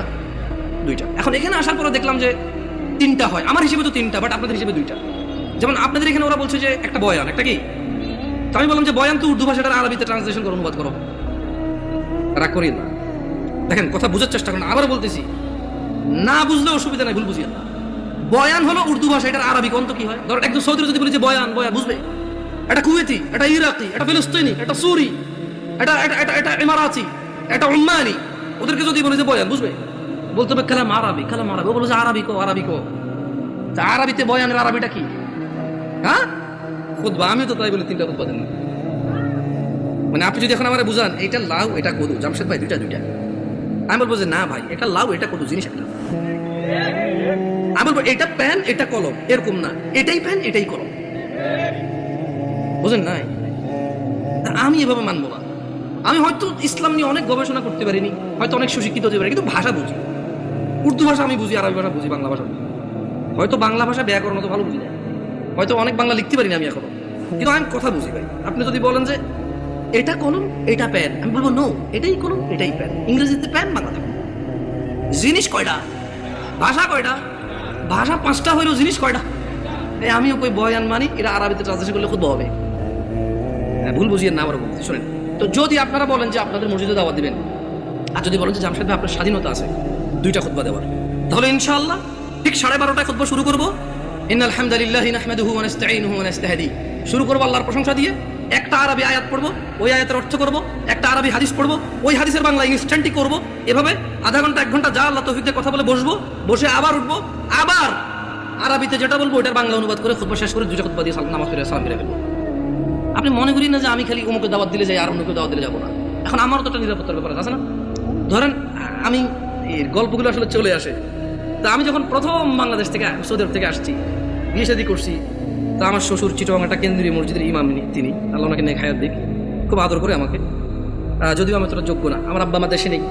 2টা। এখন এখানে আসার পরে দেখলাম যে 3টা হয়। আমার হিসেবে তো 3টা, বাট আপনাদের হিসেবে 2টা। যেমন আপনাদের এখানে ওরা বলছে যে একটা বয়ান, একটা কি? তো আমি বললাম যে বয়ান তো উর্দু ভাষাটার আরবিতে ট্রান্সলেশন করে অনুবাদ করো। রাগ করি না, দেখেন কথা বোঝার চেষ্টা করেন। আবার বলতেছি, না বুঝলে অসুবিধা নাই, ভুল বুঝিয়ে না। বয়ান হলো উর্দু ভাষা, এটার আরবি কোন তো কি হয়? ধর একদম সৌদি যদি বলি যে বয়ান, বয়ান বুঝবে? এটা কুয়েতি, এটা ইরাকি, এটা ফিলিস্তিনি, এটা সুরি, এটা এটা এটা এটা ইমারাতি, এটা উম্মানি, ওদেরকে যদি বলি যে বয়ান বুঝবে? বলতে হবে কালাম আরবি, কালাম আরবি। ও বলে যে আরবি কো, আরবি কো। তা আরবিতে বয়ানের আরবিটা কি? হ্যাঁ, খুতবা। আমি তো তাই বলে 3টা খুতবা দেন। মানে আপনি যদি এখন আমার বুঝান এইটা লাউ, এটা কদু, জামশেদ ভাই 2টা। আমি বলবো যে না ভাই এটা লাউ, এটা কত জিনিস একটা। আমি বলবো এটা পেন এটা কলম, এরকম না, এটাই পেন এটাই কলম, বুঝেন নাই? আমি এভাবে মানবো না। আমি হয়তো ইসলাম নিয়ে অনেক গবেষণা করতে পারিনি, হয়তো অনেক সুশিক্ষিত হতে পারি, কিন্তু ভাষা বুঝি। উর্দু ভাষা আমি বুঝি, আরবি ভাষা বুঝি, বাংলা ভাষা বুঝি। হয়তো বাংলা ভাষা ব্যাকরণ তো ভালো বুঝি না, হয়তো অনেক বাংলা লিখতে পারিনি আমি এখনো, কিন্তু আমি কথা বুঝি ভাই। আপনি যদি বলেন যে এটা কলম এটা প্যান, আমি বলবো নো, এটাই কলম এটাই প্যান। ইংরেজিতে প্যান, বাংলাতে জিনিস কয়টা, ভাষা কয়টা, ভাষা 5টা হইলেও জিনিস কয়টা। এই আমিও কই বয়ান মানি, এটা আরবিতে ট্রান্সলেশন করলে খুব হবে। ভুল বুঝিয়ে না আবার বলতে শোনেন। তো যদি আপনারা বলেন যে আপনাদের মসজিদে দাওয়াত দিবেন, আর যদি বলেন যে জামশেদ ভাই আপনার স্বাধীনতা আছে 2টা খুতবা দেওয়ার, তাহলে ইনশাআল্লাহ ঠিক 12:30টায় খুতবা শুরু করবো। ইন্নাল হামদালিল্লাহি নাহমাদুহু ওয়া নাস্তাঈনুহু ওয়া নাস্তাহদি, শুরু করবো আল্লাহর প্রশংসা দিয়ে। একটা আরবি আয়াত পড়বো, ওই আয়াতের অর্থ করবো। একটা আরবি হাদিস পড়বো, ওই হাদিসের বাংলা ইনস্ট্যান্টই করবো। এভাবে আধা ঘন্টা 1 ঘন্টা যা আল্লাহ তৌফিক দিয়ে কথা বলে বসবো, বসে আবার উঠবো, আবার আরবিতে যেটা বলবো ওটার বাংলা অনুবাদ করে খুতবা শেষ করে 2টা খুতবা দিয়ে নামাজ পড়ে সালাম ফিরে ফেলবো। আপনি মনে করি না যে আমি খালি অমুকে দাওয়াত দিলে যাই আর অন্যকে দাওয়াত দিলে যাবো না। এখন আমারও তো একটা নিরাপত্তার ব্যাপার আছে না? ধরেন আমি এর গল্পগুলো আসলে চলে আসে। তা আমি যখন প্রথম বাংলাদেশ থেকে সৌদি আরব থেকে আসছি, বিয়ে শাদী করছি, তা আমার শ্বশুর চিটগাং একটা কেন্দ্রীয় মসজিদের ইমাম, তিনি আল্লাহ ওনাকে নেক হায়াত দিক, খুব আদর করে আমাকে। যদিও আমি তোরা যোগ্য না, আমার আব্বা আমার দেশে নেই,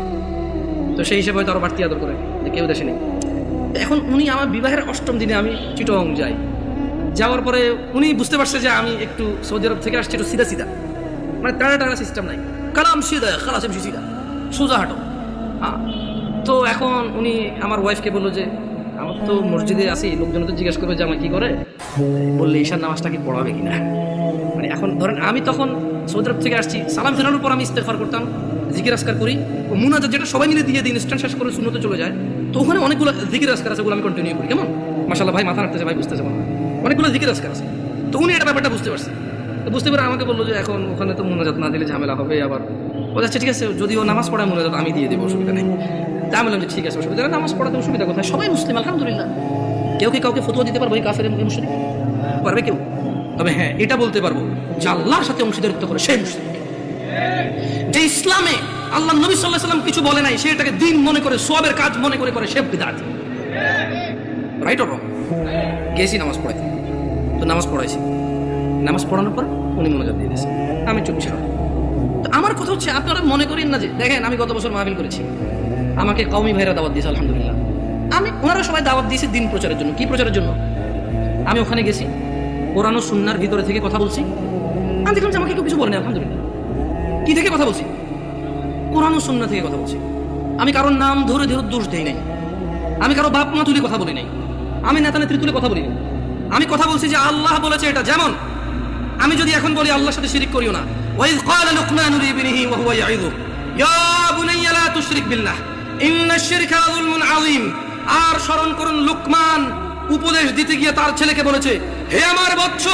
তো সেই হিসেবে হয়তো আরো বাড়তি আদর করে যে কেউ দেশে নেই। এখন উনি আমার বিবাহের 8ম দিনে আমি চিটগাং যাই, যাওয়ার পরে উনি বুঝতে পারছে যে আমি একটু সৌদি আরব থেকে আসছি একটু সিধা সিধা, মানে টানা সিস্টেম নাই, কালাম সিধা খালাস এমসি সিধা সোজা হাঁটো। হ্যাঁ, তো এখন উনি আমার ওয়াইফকে বললো যে আমার তো মসজিদে আসি, লোকজন তো জিজ্ঞেস করবে যে আমার কি করে, বললে ঈশার নামাজটা কি পড়াবে কিনা। মানে এখন ধরেন আমি তখন সৌদি আরব থেকে আসছি, সালাম ফেরানোর পর আমি ইস্তেগফার করতাম, জিকির আজকার করি, মুনাজাত যেটা সবাই মিলে দিয়ে দিই, ইনস্ট্যান্ট শেষ করে সুন্নতে চলে যায়। তো ওখানে অনেকগুলো জিকির আজকার আছে, ওগুলো আমি কন্টিনিউ করি। কেমন মাশাআল্লাহ ভাই, মাথা নাড়তেছে ভাই, বুঝতেছে মনে হয় অনেকগুলো জিকির আজকার আছে। তো উনি এটা ব্যাপারটা বুঝতে পারছে, তো বুঝতে পারে আমাকে বললো যে এখন ওখানে তো মুনাজাত না দিলে ঝামেলা হবে। আবার ও আচ্ছা ঠিক আছে, যদি ও নামাজ পড়ায় মুনাজাত আমি দিয়ে দেবো, অসুবিধা নেই। তা আমি বললাম যে ঠিক আছে, অসুবিধা নেই, নামাজ পড়াতে অসুবিধা কোথায়, সবাই মুসলিম আলহামদুলিল্লাহ। কেউ কি কাউকে ফতোয়া দিতে পারবো এই কাফের মুশরিক? পারবে কেউ? তবে হ্যাঁ এটা বলতে পারবো যে আল্লাহর সাথে অংশীদারিত্ব করে সেই মুশরিক। যে ইসলামে আল্লাহ নবী সাল্লাল্লাহু আলাইহি ওয়াসাল্লাম কিছু বলে নাই, সেটাকে দিন মনে করে, সওয়াবের কাজ মনে করে সে বিদআত। Right or wrong? গেছি নামাজ পড়াইতে, তো নামাজ পড়াইছি, নামাজ পড়ানোর পর উনি মোনাজাত দিয়ে দিয়েছেন, আমি চুপচাপ। তো আমার কথা হচ্ছে আপনারা মনে করেন না যে দেখেন আমি গত বছর মাহফিল করেছি, আমাকে কওমি ভাইরা দাওয়াত দিয়েছে আলহামদুলিল্লাহ। আমি ওনারা সবাই দাওয়াত দিয়েছে দিন প্রচারের জন্য। কি প্রচারের জন্য? আমি ওখানে গেছি, কোরআন ও সুন্নাহর ভিতরে থেকে কথা বলছি। আমি দেখলাম যে আমাকে কেউ কিছু বলে না আলহামদুলিল্লাহ। কি থেকে কথা বলছি? কোরআন ও সুন্নাহ থেকে কথা বলছি। আমি কারোর নাম ধরে ধরে দোষ দেই নাই, আমি কারো বাপ মা তুলে কথা বলি নাই, আমি নেতা নেত্রী তুলে কথা বলি নাই। আমি কথা বলছি যে আল্লাহ বলেছে এটা। যেমন আমি যদি এখন বলি আল্লাহর সাথে শিরিক করিও না, ওয়াইয ক্বালা লুকমানু লিবনিহি ওয়া হুয়া ইয়াইযু ইয়া বুনাইয়া লা তুশরিক বিল্লাহ ইন্নাশ শিরকা যুলমুন আযীম। আর স্মরণ করুন লুকমান উপদেশ দিতে গিয়ে তার ছেলেকে বলেছে, হে আমার বৎস,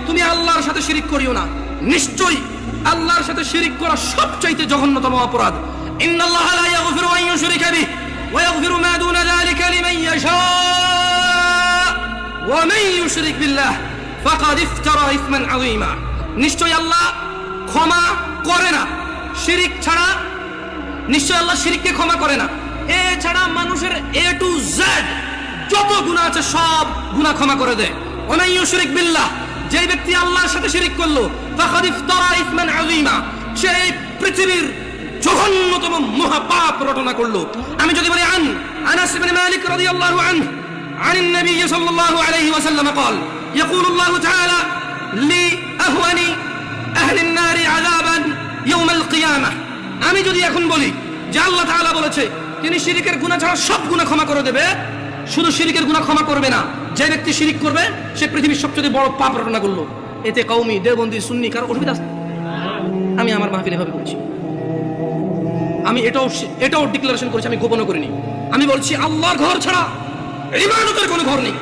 তুমি আল্লাহর সাথে শিরিক করিও না, নিশ্চয়ই আল্লাহর সাথে শিরিক করা সবচাইতে জঘন্যতম অপরাধ। ইন্নাল্লাহা লা ইয়াগফিরু আন ইউশরিকা বিহি ওয়া ইয়াগফিরু মা দুনা যালিকা লিমান ইয়াশা ওয়া মান ইউশরিক বিল্লাহ ফাকাদ ইফতারা ইসমান আযীমা। নিশ্চয়ই আল্লাহ ক্ষমা করে না শিরিক ছাড়া, নিশ্চয় আল্লাহ শিরিককে ক্ষমা করে না। এছাড়া মানুষের A to Z যত গুনাহ আছে সব গুনাহ ক্ষমা করে দেয়। ওয়া মান ইউশরিক বিল্লাহ, যে ব্যক্তি আল্লাহর সাথে শিরিক করলো, ফাকাদ ইফতারা ইসমান আযীমা, সে পৃথিবীর জঘন্যতম মহাপাপ রটনা করলো। আমি যদি বলি আনাস ইবনে মালিক রাদিয়াল্লাহু আনহু عن النبي صلى الله عليه وسلم قال يقول الله تعالى لأهون أهل النار عذابا يوم القيامة। আমি যদি এখন বলি যে আল্লাহ তাআলা বলেছে তিনি শিরকের গুনাহ ছাড়া সব গুনাহ ক্ষমা করে দেবে, শুধু শিরকের গুনাহ ক্ষমা করবে না, যে ব্যক্তি শিরিক করবে সে পৃথিবীর সবচেয়ে বড় পাপ রটনা করলো, এতে কওমি দেওবন্দি সুন্নি কারো অসুবিধা আছে? আমি আমার মাহফিলে এভাবে বলছি, আমি এটাও ডিক্লারেশন করেছি, আমি গোপন করিনি। আমি বলছি আল্লাহর ঘর ছাড়া ইবাদতের কোনো ঘর নেই।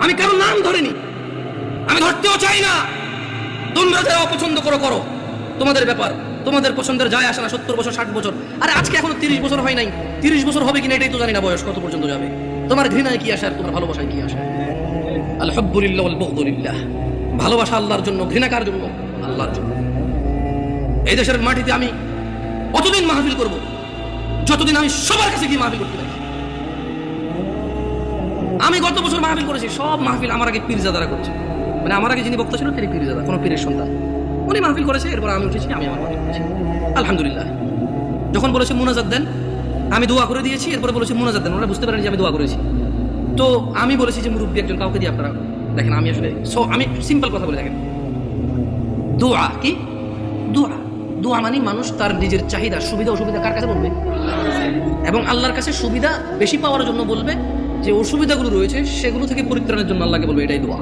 আমি কারো নাম ধরিনি, আমি ধরতেও চাই না। তোমরা যারা অপছন্দ করো করো, তোমাদের ব্যাপার, তোমাদের পছন্দের যায় আসে না। 70 বছর 60 বছর, আরে আজকে এখনো 30 বছর হয় নাই, 30 বছর হবে কিনা এটাই তো জানি না, বয়স কত পর্যন্ত যাবে। তোমার ঘৃণায় কি আসে আর তোমার ভালোবাসায় কি আসে? আল হুব্বু লিল্লাহ ওয়াল বুগদু লিল্লাহ, ভালোবাসা আল্লাহর জন্য, ঘৃণা কার জন্য? আল্লাহর জন্য। এই দেশের মাটিতে আমি অতদিন মাহফিল করব যতদিন আমি সবার কাছে গিয়ে মাহফিল করতে পারি। আমি গত বছর মাহফিল করেছি, সব মাহফিল আমার আগে পীরজাদারা করছে, মানে আমার আগে যিনি বক্তা ছিল তিনি পীরজাদা, কোনো পীরের সন্তান, উনি মাহফিল করেছে, এরপর আমি উঠেছি, আমি আমার মাহফিল করেছি, আলহামদুলিল্লাহ। যখন বলেছে মুনাজাত দেন, আমি দোয়া করে দিয়েছি, এরপরে বলেছে মুনাজাত দেন, ওরা বুঝতে পারেন যে আমি দোয়া করেছি। তো আমি বলেছি যে মুরব্বী একজন কাউকে দিয়ে আপনারা দেখেন, আমি আসলে আমি সিম্পল কথা বলে দেখেন, দোয়া কি? দোয়া, দোয়া মানে মানুষ তার নিজের চাহিদা, সুবিধা অসুবিধা কার কাছে বলবে, এবং আল্লাহর কাছে সুবিধা বেশি পাওয়ার জন্য বলবে, যে অসুবিধাগুলো রয়েছে সেগুলো থেকে পরিত্রাণের জন্য আল্লাহকে বলবে, এটাই দোয়া।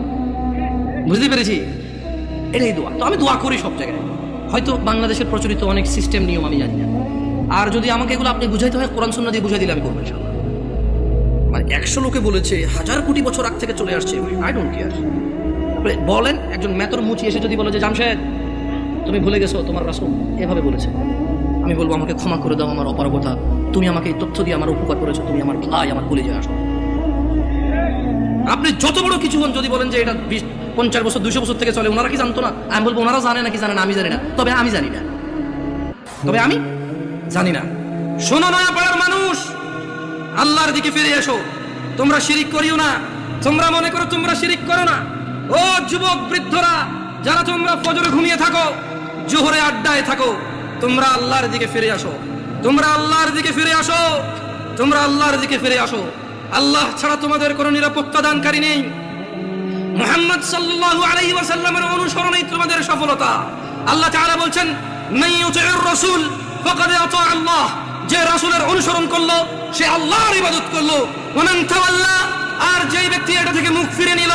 বুঝতে পেরেছি? এটাই দোয়া। তো আমি দোয়া করি সব জায়গায়। হয়তো বাংলাদেশের প্রচলিত অনেক সিস্টেম নিয়ম আমি জানি না, আর যদি আমাকে এগুলো আপনি বুঝাইতে হয় কোরআন সুন্নাহ দিয়ে বুঝাই দিলে আমি করবো ইনশাআল্লাহ। মানে 100 লোকে বলেছে, 1000 কোটি বছর আগ থেকে চলে আসছে, আই ডোন্ট কেয়ার। বলেন একজন মেতর মুচি এসে যদি বলে যে জামশেদ তুমি ভুলে গেছো তোমার রাসূল এভাবে বলেছে, আমি বলবো আমাকে ক্ষমা করে দাও, আমার অপারগতা, তুমি আমাকে এই তথ্য দিয়ে আমার উপকার করেছো, তুমি আমার ভাই, আমার কলিজায় আসো। আপনি যত বড় কিছু হন, যদি বলেন যে এটা 50 বছর 200 বছর থেকে চলে, ওনারা কি জানতো না? আমি বলবো ওনারা জানে নাকি জানে না আমি জানি না, তবে আমি জানি না, জানি না। শোনো না পাড়ার মানুষ, আল্লাহর দিকে ফিরে এসো, তোমরা শিরিক করিও না, তোমরা মনে করো তোমরা শিরিক করো না। ও যুবক বৃদ্ধরা, যারা তোমরা ফজরে ঘুমিয়ে থাকো, জোহরে আড্ডায় থাকো, তোমরা আল্লাহর দিকে ফিরে আসো, তোমরা আল্লাহর দিকে ফিরে আসো, তোমরা আল্লাহর দিকে ফিরে আসো। আল্লাহ ছাড়া তোমাদের কোনো নিরাপত্তা দানকারী নেই। মুহাম্মদ সাল্লাল্লাহু আলাইহি ওয়াসাল্লামের অনুসরণেই তোমাদের সফলতা। আল্লাহ তাআলা বলছেন, মান ইউতি'র রাসূল ফাকাদ আতা আল্লাহ, যে রাসূলের অনুসরণ করলো সে আল্লাহর ইবাদত করলো। ওয়া মান তাওয়াল্লা, আর যেই ব্যক্তি এটা থেকে মুখ ফিরে নিল,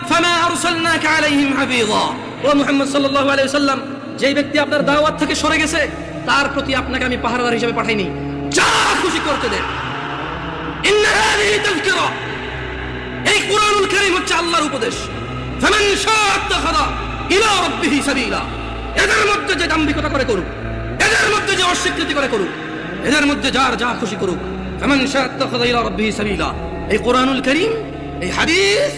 ফামা আরসালনাকা আলাইহিম হাফিযা। ও মুহাম্মদ সাল্লাল্লাহু আলাইহি ওয়াসাল্লাম, যেই ব্যক্তি আপনার দাওয়াত থেকে সরে গেছে তার প্রতি আপনাকে আমি পাহারাদার হিসেবে পাঠাইনি, যা খুশি করতে দেন। ইন্না হাযিহি তাযকিরা, এই কুরআনুল কারীম হচ্ছে আল্লাহর উপদেশ। ফামান শাআ আত্তাখাযা ইলা রাব্বিহি সাবিলা, এদের মধ্যে যে দাম্ভিকতা করে করুক, এদের মধ্যে যে অস্বীকৃতি করে করুক, এদের মধ্যে যার যা খুশি করুক, ফামান শাআ আত্তাখাযা ইলা রাব্বিহি সাবিলা। এই কুরআনুল কারীম, এই হাদিস,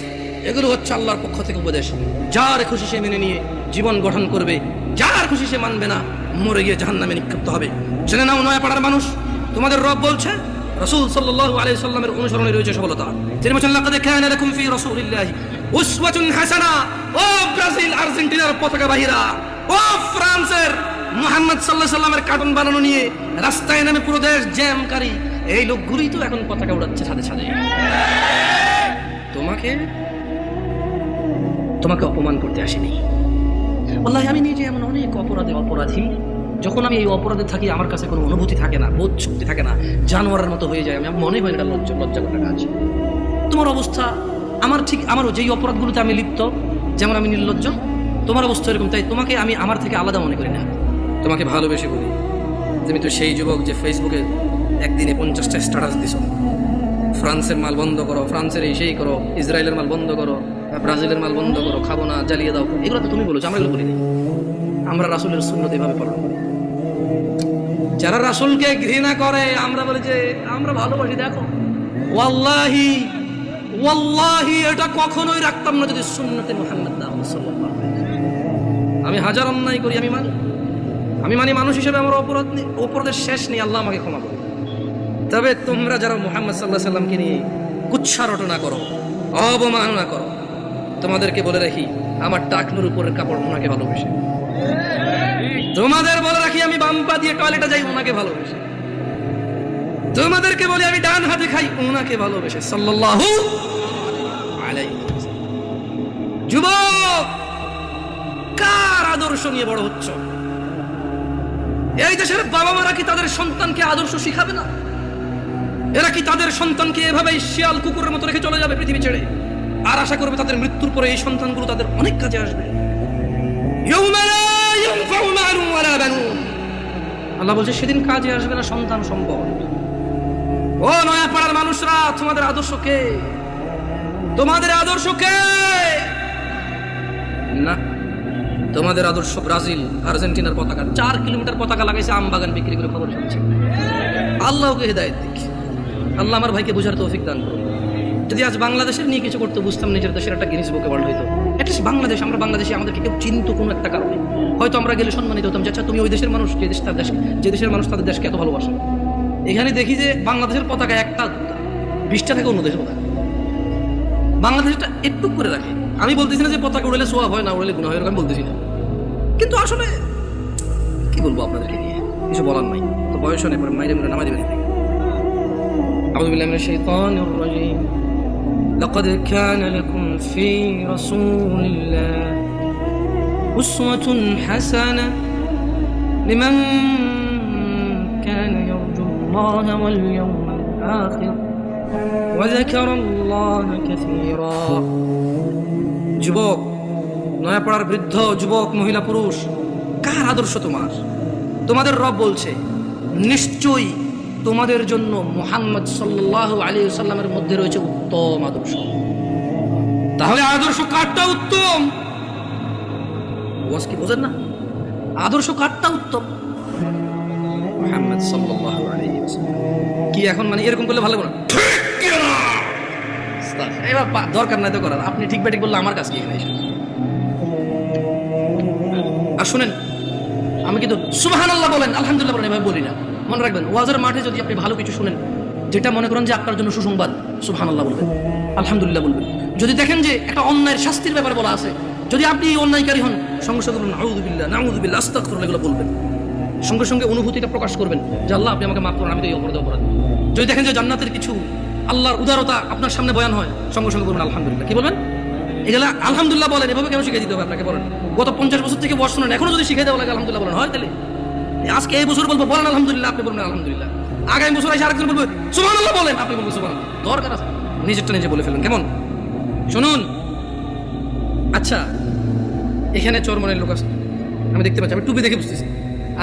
এগুলো হচ্ছে আল্লাহর পক্ষ থেকে উপদেশ। যার খুশি সে মেনে নিয়ে জীবন গঠন করবে, যার খুশি সে মানবে না, মরে গিয়ে জাহান্নামে নিক্ষিপ্ত হবে। জেনে নাও নয়াপাড়ার মানুষ, তোমাদের রব বলছে রাসূল সাল্লাল্লাহু আলাইহি সাল্লামের অনুসরণে রয়েছে সফলতা। তিনি বলেন, লাকাদ কানা লাকুম ফি রাসূলিল্লাহি উসওয়াতুন হাসানা। ও ব্রাজিল আর্জেন্টিনার পতাকা বাহিরা, ও ফ্রান্সের মুহাম্মদ সাল্লাল্লাহু আলাইহি সাল্লামের কার্টুন বানানো নিয়ে রাস্তায় নামে পুরো দেশ জ্যামকারী এই লোকগুলোই তো এখন পতাকা উড়াচ্ছে ছাদে ছাদে। তোমাকে অপমান করতে আসেনি। আল্লাহ, আমি নিজে এমন অনেক অপরাধী, যখন আমি এই অপরাধে থাকি আমার কাছে কোনো অনুভূতি থাকে না, বোধ শক্তি থাকে না, জানোয়ারের মতো হয়ে যায়, আমি মনে হয় এটা লজ্জা করার কাজ। তোমার অবস্থা আমারও যেই অপরাধগুলোতে আমি লিপ্ত, যেমন আমি নির্লজ্জ, তোমার অবস্থা এরকম। তাই তোমাকে আমি আমার থেকে আলাদা মনে করি না, তোমাকে ভালোবেসে বলি। তুমি তো সেই যুবক যে ফেসবুকে একদিনে 50টা স্ট্যাটাস দিছ, ফ্রান্সের মাল বন্ধ করো, ফ্রান্সের এই সেই করো, ইসরায়েলের মাল বন্ধ করো, ব্রাজিলের মাল বন্ধ করো, খাবো না, জ্বালিয়ে দাও, এগুলো তো তুমি বলেছো, আমরা এগুলো বলিনি। আমরা রাসূলের সুন্নাত এভাবে পালন করি। যারা রাসূলকে ঘৃণা করে আমরা বলি যে আমরা ভালোবাসি। দেখো, ওয়াল্লাহি এটা কখনোই রাখতাম না যদি সুন্নতে মুহাম্মদ সাল্লাল্লাহু আলাইহি ওয়াসাল্লাম। আমি হাজার অন্যায় করি, আমি মানি মানুষ হিসেবে আমার অপরাধের শেষ নেই, আল্লাহ আমাকে ক্ষমা করবে। তবে তোমরা যারা মুহাম্মদ সাল্লাল্লাহু আলাইহি ওয়াসাল্লামকে নিয়ে কুচ্ছা রটনা করো, অবমাননা করো, তোমাদেরকে বলে রাখি আমার টাকনুর উপরের কাপড় ওনাকে ভালোবেসে। তোমাদের বলে রাখি আমি বাম পা দিয়ে টয়লেটে যাই ওনাকে ভালোবেসে। তোমাদেরকে বলি আমি ডান হাতে খাই ওনাকে ভালোবেসে সাল্লাল্লাহু আলাইহি ওয়াসাল্লাম। যুবক, কার আদর্শ নিয়ে বড় হচ্ছ? এই দেশের বাবা মারা কি তাদের সন্তানকে আদর্শ শিখাবে না? এরা কি তাদের সন্তানকে এভাবেই শিয়াল কুকুরের মতো রেখে চলে যাবে পৃথিবী ছেড়ে, আর আশা করবে তাদের মৃত্যুর পরে এই সন্তানগুলো তাদের অনেক কাজে আসবে? আল্লাহ বলছে সেদিন কাজে আসবে না সন্তান সম্পদ। ও নয়াপাড়ার মানুষরা, তোমাদের আদর্শ কে? তোমাদের আদর্শ কে? না, তোমাদের আদর্শ ব্রাজিল আর্জেন্টিনার পতাকা। 4 কিলোমিটার পতাকা লাগাইছে আম বাগান বিক্রি করে, খবর শুনছি। আল্লাহকে হেদায়েত দিক। আল্লাহ আমার ভাইকে বুঝার তৌফিক দান করুন। যদি আজ বাংলাদেশের নিয়ে কিছু করতে বুঝতাম, নিজের দেশের একটা গিনিস বুকে ওয়ার্ল্ড হইতো। অ্যাটলিস্ট বাংলাদেশ, আমরা বাংলাদেশে আমাদেরকে কেউ চিনতো কোনো একটা কারণে, হয়তো আমরা গেলে সম্মানিত হতাম যে আচ্ছা তুমি ওই দেশের মানুষ, যে দেশ তার দেশ, যে দেশের মানুষ তাদের দেশকে এত ভালোবাসে। এখানে দেখি যে বাংলাদেশের পতাকা একটা 20টা থেকে অন্য দেশের পতাকা, বাংলাদেশটা একটু করে রাখে। আমি বলতেছি না যে পতাকা উড়ালে সোয়াব হয়, না উড়ালে গুনাহ হয়, এরকম আমি বলতেছি না, কিন্তু আসলে কি বলবো আপনাদেরকে নিয়ে, কিছু বলার নাই। তো বয়স নেই, পরে মাইরে মুড়ে নামাই দেবেন। আউযু বিল্লাহি মিনাশ শাইতানির রাজীম। লাকাদ কানা লাকুম ফী রাসূলিল্লাহি উসওয়াতুন হাসানাহ লিমান কানা ইয়ারজুল্লাহা ওয়াল ইয়াওমাল আখির ওয়া যাকারাল্লাহা কাসীরা। যুবক, নয়া পড়ার বৃদ্ধ, যুবক, মহিলা, পুরুষ, কার আদর্শ তোমার? তোমাদের রব বলছে নিশ্চয়ই তোমাদের জন্য মুহাম্মদ সাল্লাল্লাহু আলাইহি ওয়াসাল্লামের মধ্যে রয়েছে উত্তম আদর্শ। তাহলে আদর্শ কারটা উত্তম? ওয়াজ কি বোঝেন না? আদর্শ কারটা উত্তম? মুহাম্মদ সাল্লাল্লাহু আলাইহি ওয়াসাল্লাম। কি এখন মানে এরকম করলে ভালো না? এবার দরকার নাই তো করার, আপনি ঠিক ব্যাঠিক বললে আমার কাছে কি এখানে এসে। আর শুনেন, আমি কিন্তু সুবহানাল্লাহ বলেন, আলহামদুলিল্লাহ বলেন এভাবে বলি না। মনে রাখবেন, ওয়াজের মাঠে যদি আপনি ভালো কিছু শুনেন, যেটা মনে করেন যে আপনার জন্য সুসংবাদ, সুবহানাল্লাহ বলবেন, আলহামদুলিল্লাহ বলবেন। যদি দেখেন যে একটা অন্যায়ের শাস্তির ব্যাপারে বলা আছে, যদি আপনি অন্যায়কারী হন, সঙ্গে সঙ্গে বলবেন আউযুবিল্লাহ, নাউযুবিল্লাহ, আস্তাগফিরুল্লাহ, এগুলো বলবেন। সঙ্গে সঙ্গে অনুভূতিটা প্রকাশ করবেন যে আল্লাহ আপনি আমাকে মাফ করুন, আমি তো এই অপরাধ। যদি দেখেন যে জান্নাতের কিছু, আল্লাহর উদারতা আপনার সামনে বয়ান হয়, সঙ্গে সঙ্গে বলবেন আলহামদুলিল্লাহ। কি বলবেন? এগুলা আলহামদুলিল্লাহ বলেন। এভাবে কেন শিখিয়ে দিতে হবে আপনাকে? বলেন গত 50 বছর থেকে বয়স শোনেন, এখনো যদি শিখিয়ে দেওয়া লাগে আলহামদুলিল্লাহ বলেন, হয় তাহলে আজকে এই বছর বলবো বলেন আলহামদুলিল্লাহ, আপনি বলবেন আলহামদুলিল্লাহ। আগামী বছর এসে আরেকজন বলবো সুবহানাল্লাহ বলেন, আপনি বলবেন সুবহানাল্লাহ। দরকার আছে নিজেরটা নিজে বলে ফেলুন, কেমন? শুনুন, আচ্ছা এখানে চরমনের লোক আছে, আমি দেখতে পাচ্ছি, আমি টুপি দেখে বুঝতেছি।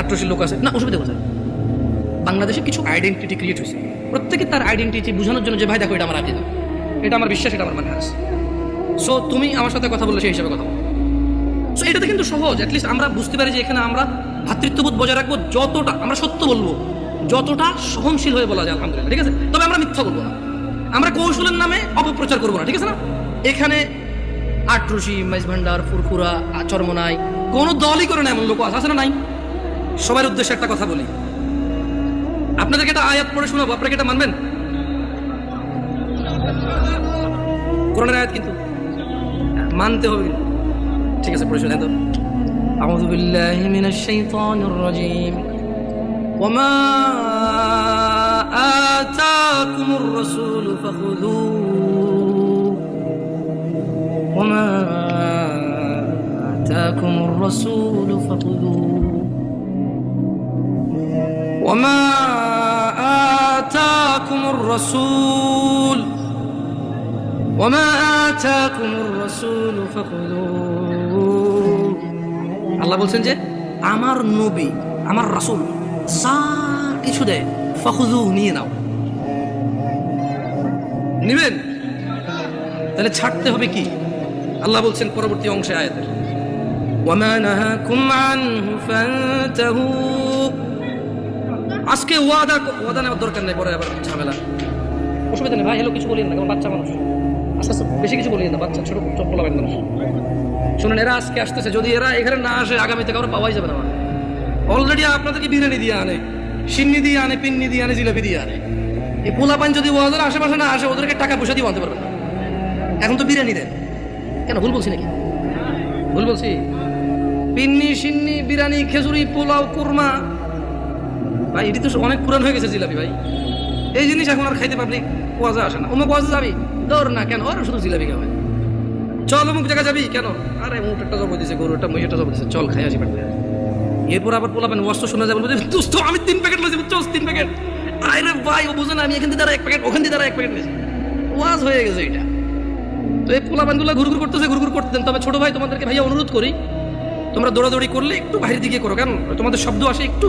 আট্রসির লোক আছে না, ওসব দেখো স্যার। বাংলাদেশে কিছু আইডেন্টিটি ক্রিয়েট হয়েছে, প্রত্যেকে তার আইডেন্টিটি বোঝানোর জন্য যে ভাই দেখো এটা আমার আকিদা, এটা আমার বিশ্বাস, এটা আমার মানহাজ। সো তুমি আমার সাথে কথা বললে সেই হিসাবে কথা বলো। সো এটাতে কিন্তু সহজ, অ্যাটলিস্ট আমরা বুঝতে পারি যে এখানে আমরা ভ্রাতৃত্ববোধ বজায় রাখবো, যতটা আমরা সত্য বলবো, যতটা সহনশীল হয়ে বলা যায় আলহামদুলিল্লাহ, ঠিক আছে? তবে আমরা মিথ্যা বলবো না, আমরা কৌশলের নামে অপপ্রচার করবো না, ঠিক আছে না? এখানে আট্রসি, মাইজ ভান্ডার, ফুরফুরা, চরমনাই কোনো দলই করে না এমন লোক আছে না? নাই। সবার উদ্দেশ্যে একটা কথা বলি, আপনাদেরকে একটা আয়াত পড়ে শোনাবো, আপনারা কি এটা মানবেন? কোরআনের আয়াত কিন্তু মানতে হবে, ঠিক আছে? পড়ে শোনাই তো। আউযু বিল্লাহি মিনাশ শাইতানির রাজীম। ওয়ামা আতাকুমুর রাসূলু ফাখুযুহু ওয়ামা আতাকুমুর রাসূলু ফাখুযুহু ওয়ামা আতাকুমুর রাসূল ওয়ামা আতাকুমুর রাসূলু ফাখুযুহু। আল্লাহ বলছেন যে আমার নবী, আমার রাসূল যা কিছু দেয় ফাখুযুহু, নিয়ে নাও। নিবেন? তাহলে ছাড়তে হবে কি? আল্লাহ বলছেন পরবর্তী অংশে আয়াতে, ওয়ামা নাহাকুম আনহু ফান্তাহু। আজকে ওয়াদা নেওয়ার দরকার নেই, পরে আবার ঝামেলা, অসুবিধা নেই ভাই। হ্যালো কিছু বলিয়েন না, কারণ বাচ্চা মানুষ, আস্তে আস্তে বেশি কিছু বলিয়েন না, বাচ্চা ছোট চোখ পোলাবেন মানুষ। শুনেন, এরা আজকে আসতেছে, যদি এরা এখানে না আসে আগামীতে কারো পাওয়াই যাবে না। অলরেডি আপনাদেরকে বিরিয়ানি দিয়ে আনে, সিন্নি দিয়ে আনে, পিন্নি দিয়ে আনে, জিলাপি দিয়ে আনে। এই পোলাপান যদি ওয়াজের আশেপাশে না আসে, ওদেরকে টাকা পয়সা দিয়ে আনতে পারবেন না। এখন তো বিরিয়ানি দেন, কেন ভুল বলছি নাকি? ভুল বলছি? পিন্নি, সিন্নি, বিরিয়ানি, খেজুরি, পোলাও, কুরমা, ভাই এটি তো অনেক পুরান হয়ে গেছে জিলাপি ভাই। এই জিনিস এখন আর খাইতে পাবলিক ওয়াজে আসে না। অমুক ওয়াজে যাবি, দৌড় না, কেন? ওরা শুধু জিলাপি খাবে। চল অমুক জায়গা যাবি, কেন? আরে অমুক একটা জব দিয়েছে, গরুটা মহিষটা জব দিয়েছে, চল খাই আসি পেটে। এরপর আবার পোলাবেন ওয়াজ তো শোনা যাবে, বলবে দোস্ত আমি 3 প্যাকেট লইছি, বুঝছো? 3 প্যাকেট। আরে ভাই ও বুঝে না, আমি এখান থেকে তারা 1 প্যাকেট, ওখান থেকে তারা 1 প্যাকেট নিয়েছি। ওয়াজ হয়ে গেছে এটা। তো এই পোলাপানগুলো ঘুরঘুর করতেছে, ঘুরঘুর করতে দেন। তবে ছোট ভাই তোমাদেরকে ভাইয়া অনুরোধ করি, তোমরা দৌড়াদৌড়ি করলে একটু বাইরের দিকে করো, কেন? তোমাদের শব্দ আসে, একটু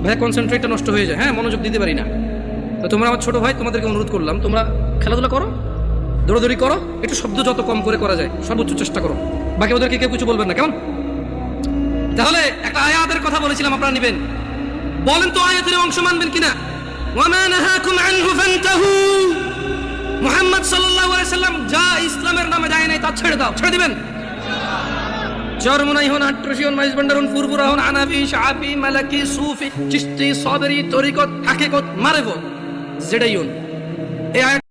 ভাই কনসেন্ট্রেটটা নষ্ট হয়ে যায়, হ্যাঁ, মনোযোগ দিতে পারি না। তো তোমরা আমার ছোট ভাই, তোমাদেরকে অনুরোধ করলাম, তোমরা খেলাধুলা করো, দৌড়াদৌড়ি করো, একটু শব্দ যত কম করে করা যায় সর্বোচ্চ চেষ্টা করো। বাকি ওদেরকে কেউ কিছু বলবেন না, কেমন? তাহলে একটা আয়াতের কথা বলেছিলাম, আপনারা নিবেন। বলেন তো আয়াতের অংশ মানবেন কিনা? ওয়ামা নাহাকুম আনহু ফান্তাহু। মুহাম্মদ সাল্লাল্লাহু সাল্লাম যা ইসলামের নামে যায় নাই তা ছেড়ে দাও, ছেড়ে দিবেন? চরমনাই হন, আট্রসি হন, মাইজ ভান্ডার হন, ফুরফুরা হন, হানাফি, শাফি, মালাকি, সুফি, চিশতি, সাবরি, তরিকত, হাকিকত, মারিফত, যেটাই হন, এই